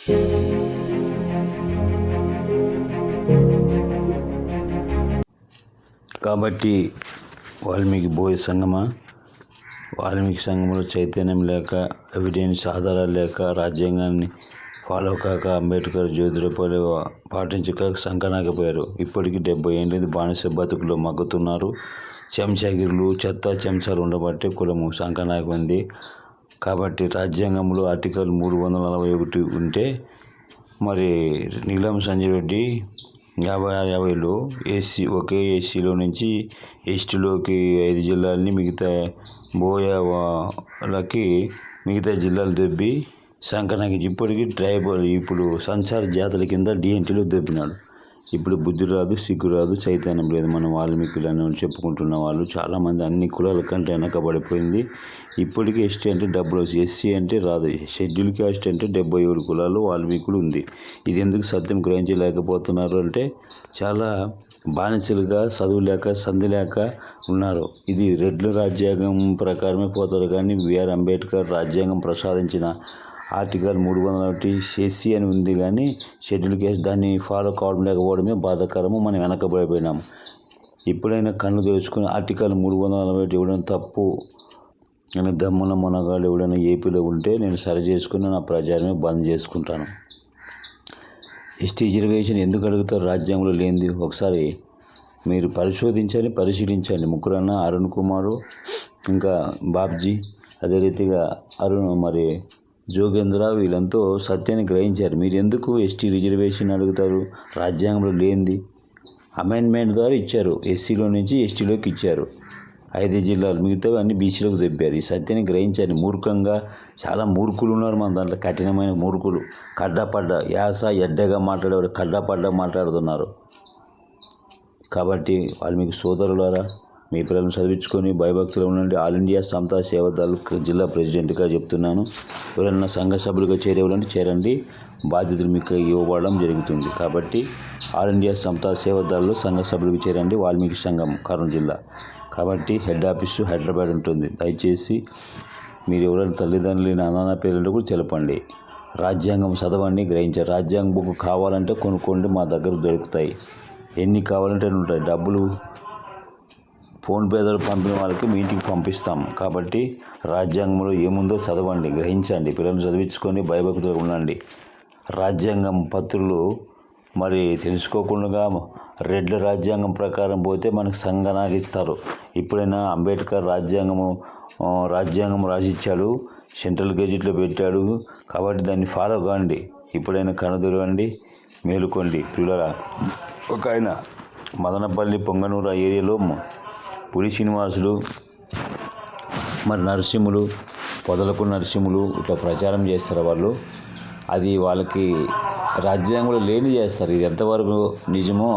కాబట్టి వాల్మీకి బోయ సంఘమా, వాల్మీకి సంఘంలో చైతన్యం లేక, ఎవిడెన్స్ ఆధారాలు లేక, రాజ్యాంగాన్ని ఫాలో కాక, అంబేద్కర్ జ్యోతిరూపాలు పాటించక సంకనాకపోయారు. ఇప్పటికీ 70 ఏళ్ళది బానిస బతుకులో మగ్గుతున్నారు. చెంచాగిరులు, చెత్త చెంచాలు ఉండబట్టే కులము సంకనాకపోయింది. కాబట్టి రాజ్యాంగంలో ఆర్టికల్ 341 ఉంటే మరి నీలం సంజయ్ రెడ్డి 50లో ఒకే ఎస్సీలో నుంచి ఎస్టీలోకి 5 జిల్లాలని, మిగతా బోయలకి మిగతా జిల్లాలు దొబ్బి సంకనాకి ఇప్పటికీ ట్రైబల్ ఇప్పుడు సంచార జాతుల కింద డిఎన్టీలో దొబ్బినాడు. ఇప్పుడు బుద్ధి రాదు, సిగ్గు రాదు, చైతన్యం లేదు. మనం వాల్మీకులని చెప్పుకుంటున్న వాళ్ళు చాలామంది అన్ని కులాల కంటే వెనకబడిపోయింది. ఇప్పటికీ ఎస్టీ అంటే డబ్బులు వచ్చి, ఎస్సీ అంటే రాదు. షెడ్యూల్ కాస్ట్ అంటే 77 కులాలు వాల్మీకులు ఉంది. ఇది ఎందుకు సత్యం గ్రహించలేకపోతున్నారు అంటే చాలా బానిసలుగా చదువు లేక, సంధి లేక ఉన్నారు. ఇది రెడ్ల రాజ్యాంగం ప్రకారమే పోతారు. కానీ బిఆర్ అంబేద్కర్ రాజ్యాంగం ప్రసాదించిన ఆర్టికల్ 301 ఎస్సీ అని ఉంది. కానీ షెడ్యూల్ కేసు దాన్ని ఫాలో కావడం లేకపోవడమే బాధాకరము. మనం వెనకబడిపోయినాము. ఎప్పుడైనా కన్ను తెరుచుకుని ఆర్టికల్ 341 ఇవ్వడం తప్పు అని దమ్మున మునగాళ్ళు ఎవడైనా ఏపీలో ఉంటే నేను సరి చేసుకుని నా ప్రచారమే బంద్ చేసుకుంటాను. ఎస్టీ రిజర్వేషన్ ఎందుకు అడుగుతారు రాజ్యాంగంలో లేనిది? ఒకసారి మీరు పరిశీలించండి. ముగ్గురన్న అరుణ్ కుమారు, ఇంకా బాబ్జీ, అదే రీతిగా మరి జోగేంద్ర, వీళ్ళంతా సత్యాన్ని గ్రహించారు. మీరు ఎందుకు ఎస్టీ రిజర్వేషన్ అడుగుతారు? రాజ్యాంగంలో లేనిది అమెండ్మెంట్ ద్వారా ఇచ్చారు. ఎస్సీలో నుంచి ఎస్టీలోకి ఇచ్చారు 5 జిల్లాలు, మిగతావి అన్ని బీసీలోకి దెబ్బారు. ఈ సత్యాన్ని గ్రహించారు. మూర్ఖంగా చాలా మూర్ఖులు ఉన్నారు మన దాంట్లో, కఠినమైన మూర్ఖులు. కడ్డపడ్డ యాస ఎడ్డగా మాట్లాడేవాడు కడ్డపడ్డ మాట్లాడుతున్నారు. కాబట్టి వాల్మీకి సోదరులారా, మీ పిల్లలను చదివించుకొని భయభక్తులు ఉండండి. ఆల్ ఇండియా సమతా సేవదళ్ జిల్లా ప్రెసిడెంట్గా చెప్తున్నాను. ఎవరైనా సంఘ సభ్యులుగా చేరండి. బాధ్యతలు మీకు ఇవ్వబడడం జరుగుతుంది. కాబట్టి ఆల్ ఇండియా సమతా సేవదళ్లో సంఘ సభ్యులకు చేరండి. వాల్మీకి సంఘం కర్నూలు జిల్లా. కాబట్టి హెడ్ ఆఫీసు హైదరాబాద్ ఉంటుంది. దయచేసి మీరు ఎవరైనా తల్లిదండ్రులు నాన్న పేర్లు కూడా తెలపండి. రాజ్యాంగం చదవండి, గ్రహించారు. రాజ్యాంగం బుక్ కావాలంటే కొనుక్కోండి, మా దగ్గర దొరుకుతాయి. ఎన్ని కావాలంటే ఉంటాయి. డబ్బులు ఫోన్పే ద్వారా పంపిన వాళ్ళకి మీ ఇంటికి పంపిస్తాం. కాబట్టి రాజ్యాంగంలో ఏముందో చదవండి, గ్రహించండి. పిల్లలను చదివించుకొని భయభక్తులు ఉండండి. రాజ్యాంగం పత్రులు మరి తెలుసుకోకుండా రెడ్ల రాజ్యాంగం ప్రకారం పోతే మనకు సంఘనాకి ఇస్తారు. ఇప్పుడైనా అంబేద్కర్ రాజ్యాంగం రాసిచ్చాడు, సెంట్రల్ గెజిట్లో పెట్టాడు. కాబట్టి దాన్ని ఫాలో కాండి. ఇప్పుడైనా కనుదొరవండి, మేలుకోండి. పిల్లరా, ఒక ఆయన మదనపల్లి పొంగనూరు ఏరియాలో పులి శ్రీనివాసులు, మరి నరసింహులు, పొదలకు నరసింహులు ఇట్లా ప్రచారం చేస్తారు వాళ్ళు. అది వాళ్ళకి రాజ్యాంగంలో లేని చేస్తారు. ఇది ఎంతవరకు నిజమో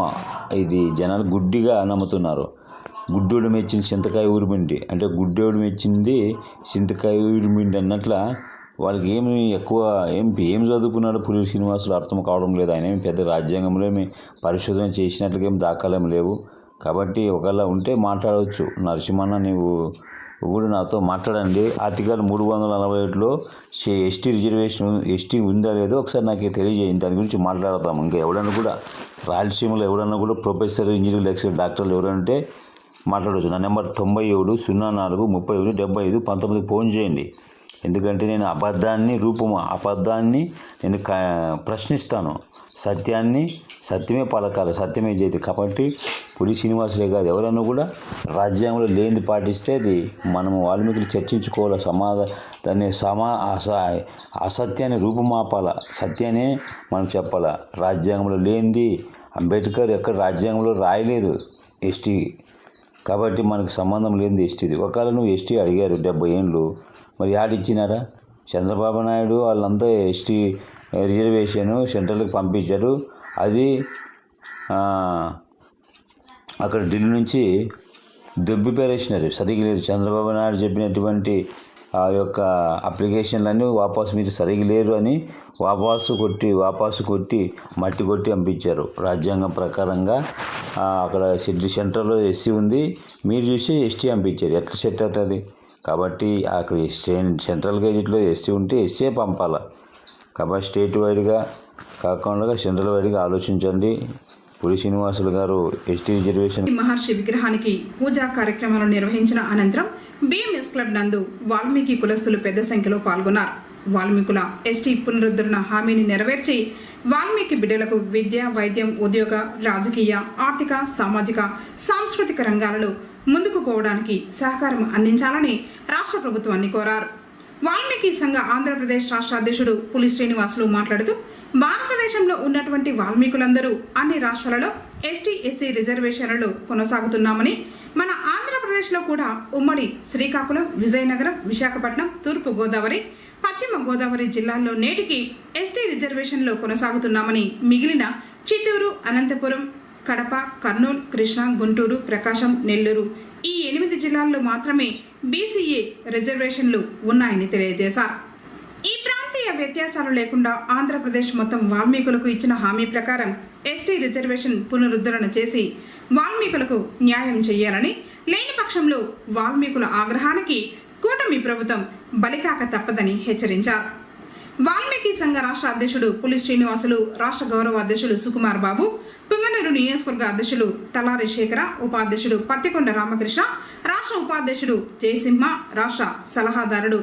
ఇది జనాలు గుడ్డిగా నమ్ముతున్నారు. గుడ్డోడు మెచ్చింది చింతకాయ ఊరిమిండి అంటే గుడ్డోడు మెచ్చింది చింతకాయ ఊరిమిండి అన్నట్ల వాళ్ళకి ఏం చదువుకున్నాడు పులి శ్రీనివాసులు అర్థం కావడం లేదు. ఆయన ఏమి పెద్ద రాజ్యాంగంలో ఏమి పరిశోధన చేసినట్లుగా ఏం దాఖలేం లేవు. కాబట్టి ఒకవేళ ఉంటే మాట్లాడవచ్చు. నరసింహన్న, నీవు కూడా నాతో మాట్లాడండి. ఆర్టికల్ 341లో ఎస్టీ రిజర్వేషన్ ఎస్టీ ఉందా లేదో ఒకసారి నాకు తెలియజేయండి. దాని గురించి మాట్లాడతాం. ఇంకా ఎవడన్నా కూడా రాయలసీమలో ఎవడన్నా కూడా ప్రొఫెసర్, ఇంజనీర్, లెక్చరర్, డాక్టర్లు ఎవరంటే మాట్లాడవచ్చు. నా నెంబర్ 97 04 31 75 19 ఫోన్ చేయండి. ఎందుకంటే నేను అబద్ధాన్ని నేను ప్రశ్నిస్తాను. సత్యమే పలకాలి, సత్యమే జయతి. కాబట్టి పులి శ్రీనివాసులే కాదు, ఎవరన్నా కూడా రాజ్యాంగంలో లేనిది పాటిస్తే అది మనము వాల్మీకులు చర్చించుకోవాలి. దాన్ని అసత్యాన్ని రూపుమాపాల, సత్యాన్ని మనం చెప్పాల. రాజ్యాంగంలో లేనిది అంబేద్కర్ ఎక్కడ రాజ్యాంగంలో రాయలేదు ఎస్టీ. కాబట్టి మనకు సంబంధం లేనిది ఎస్టీది. ఒకవేళ నువ్వు ఎస్టీ అడిగారు 70 ఏళ్ళు, మరి ఆడిచ్చినారా? చంద్రబాబు నాయుడు వాళ్ళంతా ఎస్టీ రిజర్వేషన్ సెంట్రల్కి పంపించారు. అది అక్కడ ఢిల్లీ నుంచి దొబ్బి పేరేసినారు. సరిగ్గా లేదు. చంద్రబాబు నాయుడు చెప్పినటువంటి ఆ యొక్క అప్లికేషన్లన్నీ మీరు సరిగ్గా లేరు అని వాపాసు కొట్టి మట్టి కొట్టి పంపించారు. రాజ్యాంగం ప్రకారంగా అక్కడ సెంట్రల్లో ఎస్సీ ఉంది, మీరు చూసి ఎస్టీ పంపించారు. ఎట్లా సెట్ అవుతుంది? కాబట్టి అక్కడ సెంట్రల్ గెజిట్లో ఎస్సీ ఉంటే ఎస్సీ పంపాలి. కాబట్టి స్టేట్ వైడ్గా కాకుండా సెంట్రల్ వైడ్గా ఆలోచించండి. పులి శ్రీనివాసులు గారు ఎస్టీ రిజర్వేషన్ మహర్షి విగ్రహానికి పూజా కార్యక్రమాలు నిర్వహించిన అనంతరం బిఎంఎస్ క్లబ్ నందు వాల్మీకి కులస్తులు పెద్ద సంఖ్యలో పాల్గొన్నారు. వాల్మీకుల ఎస్టీ పునరుద్ధరణ హామీని నెరవేర్చి వాల్మీకి బిడ్డలకు విద్య, వైద్యం, ఉద్యోగ, రాజకీయ, ఆర్థిక, సామాజిక, సాంస్కృతిక రంగాలలో ముందుకు పోవడానికి సహకారం అందించాలని రాష్ట్ర ప్రభుత్వాన్ని కోరారు. వాల్మీకి సంఘ ఆంధ్రప్రదేశ్ రాష్ట్ర అధ్యక్షుడు పులి శ్రీనివాసులు మాట్లాడుతూ భారతదేశంలో ఉన్నటువంటి వాల్మీకులందరూ అన్ని రాష్ట్రాలలో ఎస్టీ, ఎస్సీ రిజర్వేషన్లలో కొనసాగుతున్నామని, మన ఆంధ్రప్రదేశ్లో కూడా ఉమ్మడి శ్రీకాకుళం, విజయనగరం, విశాఖపట్నం, తూర్పు గోదావరి, పశ్చిమ గోదావరి జిల్లాల్లో నేటికి ఎస్టీ రిజర్వేషన్లో కొనసాగుతున్నామని, మిగిలిన చిత్తూరు, అనంతపురం, కడప, కర్నూలు, కృష్ణా, గుంటూరు, ప్రకాశం, నెల్లూరు ఈ 8 జిల్లాల్లో మాత్రమే బీసీఏ రిజర్వేషన్లు ఉన్నాయని తెలియజేశారు. ఈ ప్రాంతీయ వ్యత్యాసాలు లేకుండా ఆంధ్రప్రదేశ్ మొత్తం వాల్మీకులకు ఇచ్చిన హామీ ప్రకారం ఎస్టీ రిజర్వేషన్ పునరుద్ధరణ చేసి వాల్మీకులకు న్యాయం చేయాలని, లేని పక్షంలో వాల్మీకుల ఆగ్రహానికి కూటమి ప్రభుత్వం బలికాక తప్పదని హెచ్చరించారు. వాల్మీకి సంఘ రాష్ట్ర అధ్యక్షుడు పులి శ్రీనివాసులు, రాష్ట్ర గౌరవ అధ్యక్షుడు సుకుమార్ బాబు, పుంగనూరు నియోజకవర్గ అధ్యక్షులు తలారి శేఖర, ఉపాధ్యక్షుడు పత్తికొండ రామకృష్ణ, రాష్ట్ర ఉపాధ్యక్షుడు జయసింహ, రాష్ట్ర సలహాదారుడు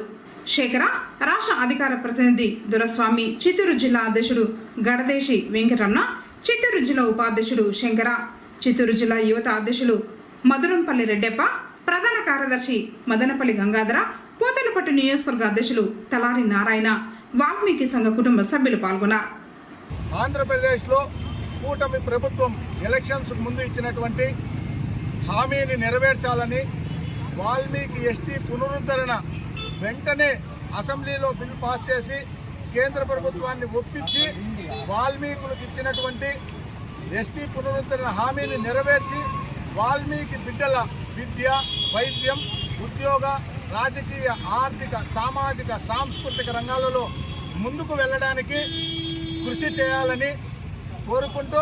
శేఖర, రాష్ట్ర అధికార ప్రతినిధి దొరస్వామి, చిత్తూరు జిల్లా అధ్యక్షుడు గడదేశి వెంకటరమణ, చిత్తూరు జిల్లా ఉపాధ్యక్షుడు శంకర, చిత్తూరు జిల్లా యువత అధ్యక్షులు మధురంపల్లి రెడ్డెప్ప, ప్రధాన కార్యదర్శి మదనపల్లి గంగాధర, పూతలపట్టు నియోజకవర్గ అధ్యక్షులు తలారి నారాయణ, వాల్మీకి సంఘ కుటుంబ సభ్యులు పాల్గొన్నారు. ఆంధ్రప్రదేశ్లో కూటమి ప్రభుత్వం ఎలక్షన్స్ ముందు ఇచ్చినటువంటి హామీని నెరవేర్చాలని, వాల్మీకి ఎస్టీ పునరుద్ధరణ వెంటనే అసెంబ్లీలో బిల్ పాస్ చేసి కేంద్ర ప్రభుత్వాన్ని ఒప్పించి వాల్మీకులకు ఇచ్చినటువంటి ఎస్టీ పునరుద్ధరణ హామీని నెరవేర్చి వాల్మీకి బిడ్డల విద్య, వైద్యం, ఉద్యోగ, రాజకీయ, ఆర్థిక, సామాజిక, సాంస్కృతిక రంగాలలో ముందుకు వెళ్ళడానికి కృషి చేయాలని కోరుకుంటూ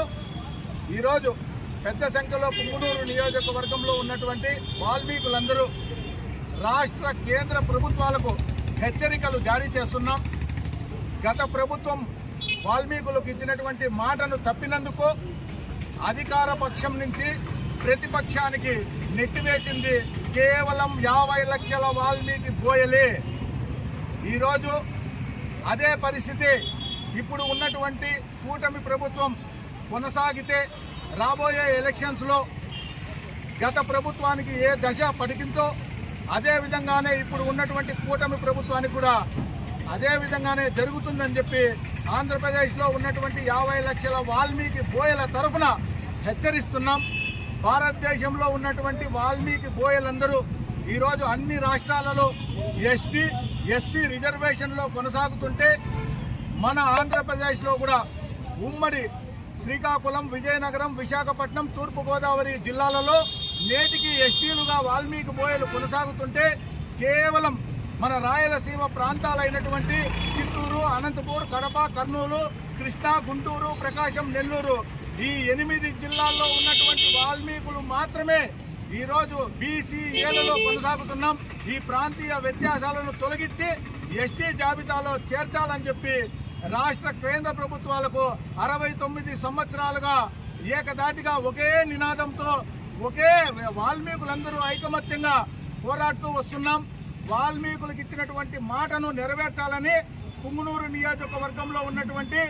ఈరోజు పెద్ద సంఖ్యలో పుంగనూరు నియోజకవర్గంలో ఉన్నటువంటి వాల్మీకులందరూ రాష్ట్ర, కేంద్ర ప్రభుత్వాలకు హెచ్చరికలు జారీ చేస్తున్నాం. గత ప్రభుత్వం వాల్మీకులకు ఇచ్చినటువంటి మాటను తప్పినందుకు అధికార పక్షం నుంచి ప్రతిపక్షానికి నెట్టివేసింది కేవలం 50 లక్షల వాల్మీకి బోయలే. ఈరోజు అదే పరిస్థితి ఇప్పుడు ఉన్నటువంటి కూటమి ప్రభుత్వం కొనసాగితే రాబోయే ఎలక్షన్స్లో గత ప్రభుత్వానికి ఏ దశ పడికిందో అదే విధంగానే ఇప్పుడు ఉన్నటువంటి కూటమి ప్రభుత్వానికి కూడా అదే విధంగానే జరుగుతుందని చెప్పి ఆంధ్రప్రదేశ్లో ఉన్నటువంటి 50 లక్షల వాల్మీకి బోయల తరఫున హెచ్చరిస్తున్నాం. భారతదేశంలో ఉన్నటువంటి వాల్మీకి బోయలందరూ ఈరోజు అన్ని రాష్ట్రాలలో ఎస్టీ, ఎస్సీ రిజర్వేషన్లో కొనసాగుతుంటే మన ఆంధ్రప్రదేశ్లో కూడా ఉమ్మడి శ్రీకాకుళం, విజయనగరం, విశాఖపట్నం, తూర్పుగోదావరి జిల్లాలలో నేటికి ఎస్టీలుగా వాల్మీకి బోయలు కొనసాగుతుంటే కేవలం మన రాయలసీమ ప్రాంతాలైనటువంటి చిత్తూరు, అనంతపూర్, కడప, కర్నూలు, కృష్ణా, గుంటూరు, ప్రకాశం, నెల్లూరు ఈ 8 జిల్లాల్లో ఉన్నటువంటి వాల్మీకులు మాత్రమే ఈరోజు బీసీఏలలో కొనసాగుతున్నాం. ఈ ప్రాంతీయ వ్యత్యాసాలను తొలగించి ఎస్టీ జాబితాలో చేర్చాలని చెప్పి రాష్ట్ర, కేంద్ర ప్రభుత్వాలకు 69 సంవత్సరాలుగా ఏకదాటిగా ఒకే నినాదంతో ఒకే వాల్మీకులందరూ ఐకమత్యంగా పోరాడుతూ వస్తున్నాం. వాల్మీకులకు ఇచ్చినటువంటి మాటను నెరవేర్చాలని పుంగనూరు నియోజకవర్గంలో ఉన్నటువంటి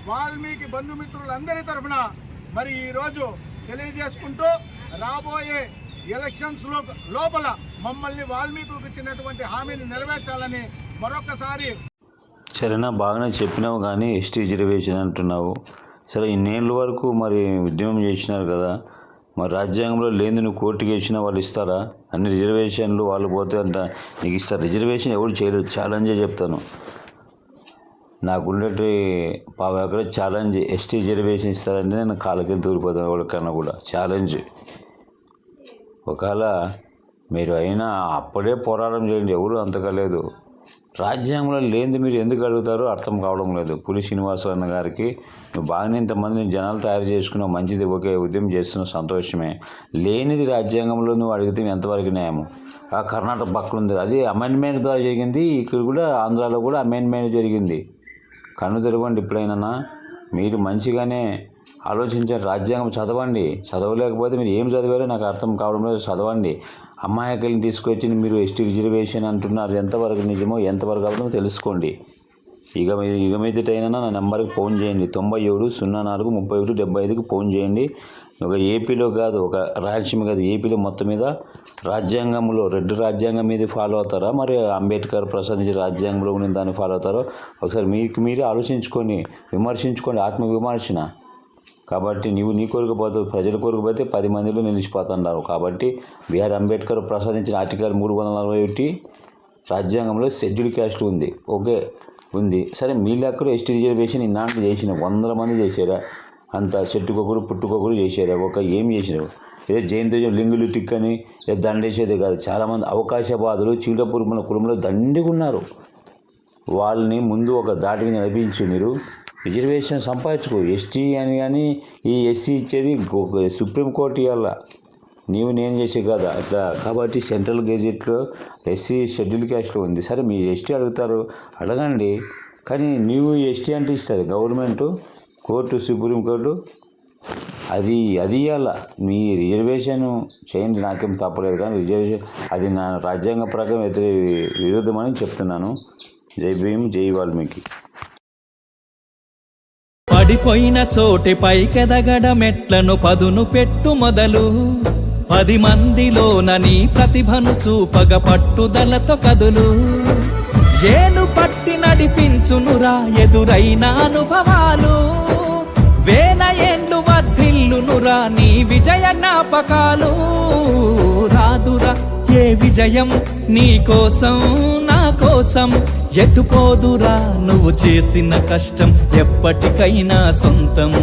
వాల్మీకి బంధుమిత్రులందరి తరఫున మరి ఈరోజు తెలియజేసుకుంటూ రాబోయే ఎలక్షన్స్ లోపల మమ్మల్ని వాల్మీకులకు ఇచ్చినటువంటి హామీని నెరవేర్చాలని మరొకసారి. సరేనా, బాగానే చెప్పినావు కానీ ఎస్టీ రిజర్వేషన్ అంటున్నావు. సరే, ఇన్నేళ్ళ వరకు మరి ఉద్యమం చేసినారు కదా, మరి రాజ్యాంగంలో లేని నువ్వు కోర్టుకి వేసినా వాళ్ళు ఇస్తారా? అన్ని రిజర్వేషన్లు వాళ్ళు పోతే అంట నీకు ఇస్తారు. రిజర్వేషన్ ఎవరు చేయలేదు, ఛాలెంజే చెప్తాను. నాకుండే పావు ఎకర ఛాలెంజ్, ఎస్టీ రిజర్వేషన్ ఇస్తారంటే నేను కాళ్ళకి దూరిపోతాను ఎవరికన్నా కూడా. ఛాలెంజ్ ఒకవేళ మీరు అయినా అప్పుడే పోరాటం చేయండి, ఎవరు అంతగా లేదు. రాజ్యాంగంలో లేనిది మీరు ఎందుకు అడుగుతారో అర్థం కావడం లేదు. పులి శ్రీనివాసు అన్న గారికి నువ్వు బాగానే ఇంతమంది జనాలు తయారు చేసుకున్నావు, మంచిది, ఒకే ఉద్యమం చేస్తున్నావు, సంతోషమే. లేనిది రాజ్యాంగంలో నువ్వు అడిగితే ఎంతవరకు న్యాయము? ఆ కర్ణాటక పక్కన ఉంది, అది అమెండ్మెంట్ ద్వారా జరిగింది. ఇక్కడ కూడా ఆంధ్రాలో కూడా అమెండ్మెంట్ జరిగింది. కన్ను తెరవండి. ఇప్పుడైనా మీరు మంచిగానే ఆలోచించండి. రాజ్యాంగం చదవండి. చదవలేకపోతే మీరు ఏం చదివారో నాకు అర్థం కావడం లేదు. చదవండి. అమ్మాయికల్ని తీసుకొచ్చి మీరు ఎస్టీ రిజర్వేషన్ అంటున్నారు. ఎంతవరకు నిజమో ఎంతవరకు అర్థమో తెలుసుకోండి. ఇక మీదటైనా నా నెంబర్కి ఫోన్ చేయండి. 97043175కి ఫోన్ చేయండి. ఒక ఏపీలో కాదు, ఒక రాయలసీమ కాదు, ఏపీలో మొత్తం మీద రాజ్యాంగంలో రెడ్ రాజ్యాంగం మీద ఫాలో అవుతారా, మరి అంబేద్కర్ ప్రసాదించిన రాజ్యాంగంలో ఉన్న దాన్ని ఫాలో అవుతారో ఒకసారి మీరే ఆలోచించుకొని విమర్శించుకోండి. ఆత్మవిమర్శన. కాబట్టి నీ కొరకు పోతావు, ప్రజల కొరకు పోతే 10 మందిలో నిలిచిపోతున్నారు. కాబట్టి బిఆర్ అంబేద్కర్ ప్రసాదించిన ఆర్టికల్ 341 రాజ్యాంగంలో షెడ్యూల్ క్యాస్ట్ ఉంది. ఓకే, ఉంది. సరే, మీ లెక్కలో ఎస్టీ రిజర్వేషన్ ఇన్నాళ్ళు చేసిన 100 మంది చేశారా? అంత చెట్టుకొకరు పుట్టుకొకరు చేశారా? ఏం చేసినారు? ఏదో జయంతి లింగులు టిక్ అని దండేసేది కాదు. చాలామంది అవకాశవాదులు చీడపూర్ మన కులంలో దండిగా ఉన్నారు. వాళ్ళని ముందు ఒక దాటికి నడిపించి మీరు రిజర్వేషన్ సంపాదించుకో. ఎస్టీ అని కానీ ఈ ఎస్సీ ఇచ్చేది సుప్రీంకోర్టు ఇవ్వాల, నేను చేసే కదా అట్లా. కాబట్టి సెంట్రల్ గెజెట్లో ఎస్సీ షెడ్యూల్ క్యాస్ట్లో ఉంది. సరే, మీరు ఎస్టీ అడుగుతారు, అడగండి. కానీ నీవు ఎస్టీ అంటే ఇస్తారు గవర్నమెంట్, కోర్టు, సుప్రీంకోర్టు. అది ఇవ్వాల. మీ రిజర్వేషన్ చేయండి, నాకేం తప్పలేదు. కానీ రిజర్వేషన్ అది నా రాజ్యాంగ ప్రకారం విరుద్ధమని చెప్తున్నాను. జై భీమ్, జై వాల్మీకి. పడిపోయిన చోటే పైకెదగడ మెట్లను పదును పెట్టు మొదలు. 10 మందిలోన నీ ప్రతిభను చూపగ పట్టుదలతో కదులు. ఏలు పట్టి నడిపించునురా ఎదురైన అనుభవాలు. 1000 ఏండ్లు వర్ధిల్లునురా నీ విజయ జ్ఞాపకాలు. రాదురా ఏ విజయం నీ కోసం నా కోసం. ఎటుపోదురా నువ్వు చేసిన కష్టం ఎప్పటికైనా సొంతం.